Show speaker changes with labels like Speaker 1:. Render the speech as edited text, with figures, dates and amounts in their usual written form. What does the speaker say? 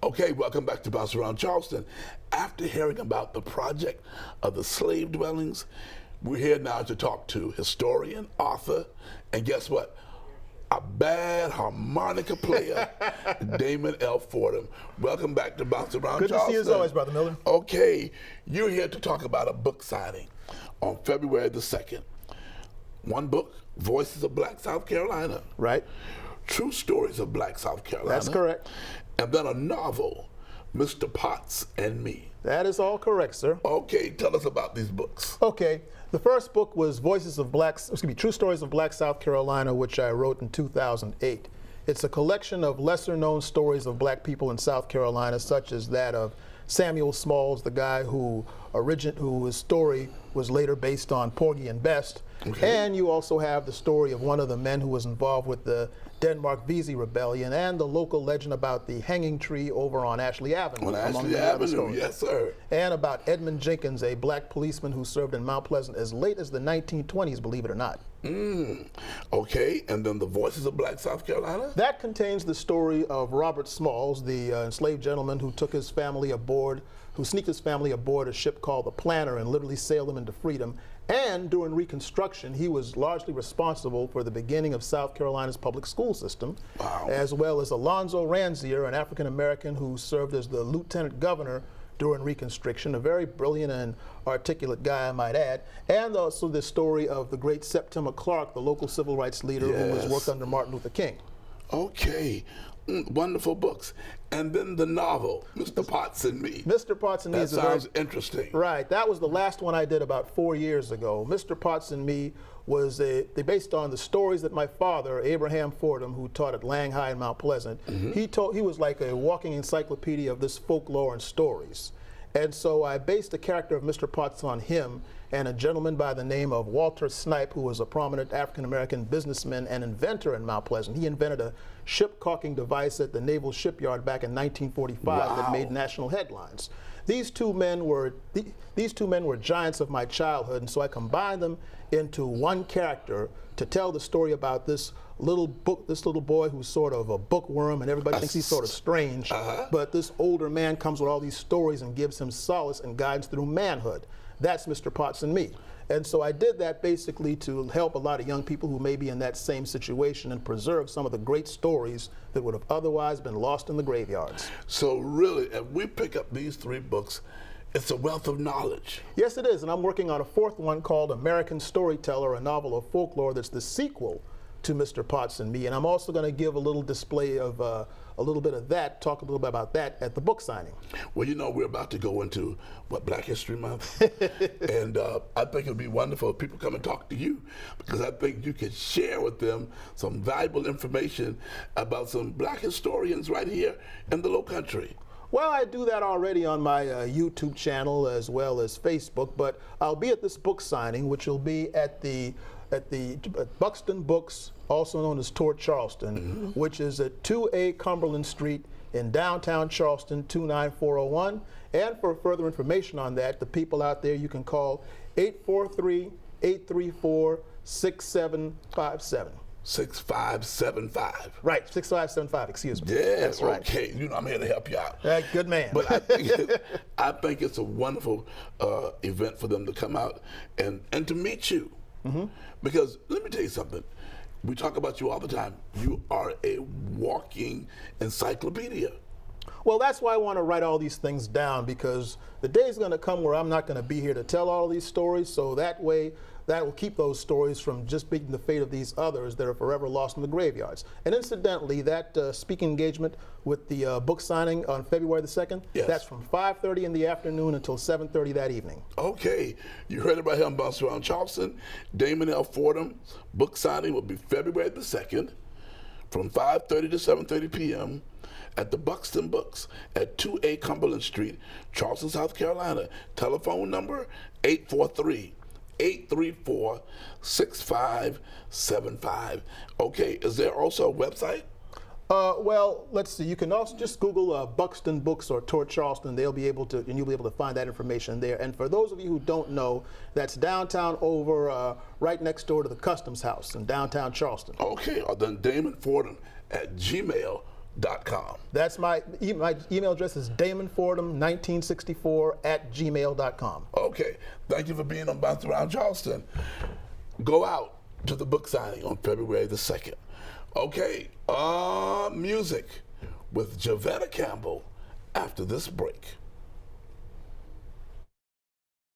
Speaker 1: Okay, welcome back to Bounce Around Charleston. After hearing about the project of the slave dwellings, we're here now to talk to historian, author, and guess what? A bad harmonica player, Damon L. Fordham. Welcome back to Bounce Around
Speaker 2: Good
Speaker 1: Charleston.
Speaker 2: to see you as always, Brother Miller.
Speaker 1: Okay, you're here to talk about a book signing on February the 2nd. One book, Voices of Black South Carolina.
Speaker 2: Right.
Speaker 1: True Stories of Black South Carolina.
Speaker 2: That's correct.
Speaker 1: And then a novel, Mr. Potts and Me.
Speaker 2: That is all correct, sir.
Speaker 1: Okay, tell us about these books.
Speaker 2: Okay, the first book was True Stories of Black South Carolina, which I wrote in 2008. It's a collection of lesser-known stories of black people in South Carolina, such as that of Samuel Smalls, the guy whose story was later based on Porgy and Best. Okay. And you also have the story of one of the men who was involved with the Denmark-Vesey Rebellion and the local legend about the hanging tree over on Ashley Avenue.
Speaker 1: On Ashley Avenue, yes, sir.
Speaker 2: And about Edmund Jenkins, a black policeman who served in Mount Pleasant as late as the 1920s, believe it or not.
Speaker 1: Okay, and then the Voices of Black South Carolina?
Speaker 2: That contains the story of Robert Smalls, the enslaved gentleman who took his family aboard, who sneaked his family aboard a ship called the Planter and literally sailed them into freedom. And during Reconstruction, he was largely responsible for the beginning of South Carolina's public school system, as well as Alonzo Ranzier, an African-American who served as the lieutenant governor during Reconstruction, a very brilliant and articulate guy, I might add, and also the story of the great Septima Clark, the local civil rights leader who was worked under Martin Luther King. Okay,
Speaker 1: wonderful books. And then the novel, Mr. Potts and Me.
Speaker 2: Mr. Potts and Me
Speaker 1: sounds interesting.
Speaker 2: Right, that was the last one I did about 4 years ago. Mr. Potts and Me was based on the stories that my father, Abraham Fordham, who taught at Lang High in Mount Pleasant, he was like a walking encyclopedia of this folklore and stories. And so I based the character of Mr. Potts on him and a gentleman by the name of Walter Snipe, who was a prominent African-American businessman and inventor in Mount Pleasant. He invented a ship caulking device at the Naval Shipyard back in 1945 that made national headlines. These two men were giants of my childhood, and so I combined them into one character to tell the story about this little boy who's sort of a bookworm, and everybody thinks he's sort of strange. But this older man comes with all these stories and gives him solace and guidance through manhood. That's Mr. Potts and Me. And so I did that basically to help a lot of young people who may be in that same situation and preserve some of the great stories that would have otherwise been lost in the graveyards.
Speaker 1: So really, if we pick up these three books, it's a wealth of knowledge.
Speaker 2: Yes, it is, and I'm working on a fourth one called American Storyteller, a novel of folklore that's the sequel to Mr. Potts and Me, and I'm also going to give a little display of a little bit of that, talk a little bit about that at the book signing.
Speaker 1: Well, you know, we're about to go into, Black History Month, and I think it would be wonderful if people come and talk to you, because I think you could share with them some valuable information about some black historians right here in the Low Country.
Speaker 2: Well, I do that already on my YouTube channel as well as Facebook, but I'll be at this book signing, which will be at Buxton Books, also known as Tort Charleston, which is at 2A Cumberland Street in downtown Charleston, 29401. And for further information on that, the people out there, you can call 843-834-6757.
Speaker 1: 6575.
Speaker 2: Right, 6575, excuse me.
Speaker 1: Yeah,
Speaker 2: that's right.
Speaker 1: Okay, you know I'm here to help you out.
Speaker 2: Good man.
Speaker 1: But I think it's a wonderful event for them to come out and to meet you. Because let me tell you something. We talk about you all the time. You are a walking encyclopedia.
Speaker 2: Well, that's why I want to write all these things down, because the day's going to come where I'm not going to be here to tell all these stories, so that way that will keep those stories from just being the fate of these others that are forever lost in the graveyards. And incidentally, that speaking engagement with the book signing on February the 2nd, that's from 5:30 in the afternoon until 7:30 that evening.
Speaker 1: Okay, you heard about him, Bounce Around Charleston. Damon L. Fordham book signing will be February the 2nd from 5:30 to 7:30 p.m. at the Buxton Books at 2A Cumberland Street, Charleston, South Carolina. Telephone number 843-834-6575. Okay, is there also a website?
Speaker 2: Well, let's see. You can also just Google Buxton Books or Tort Charleston. You'll be able to find that information there. And for those of you who don't know, that's downtown over right next door to the Customs House in downtown Charleston.
Speaker 1: Okay, or then Damon Fordham at gmail.com.
Speaker 2: That's my email address is damonfordham1964 @gmail.com.
Speaker 1: Okay. Thank you for being on Bounce Around Charleston. Go out to the book signing on February the 2nd. Okay. Music with Javetta Campbell after this break.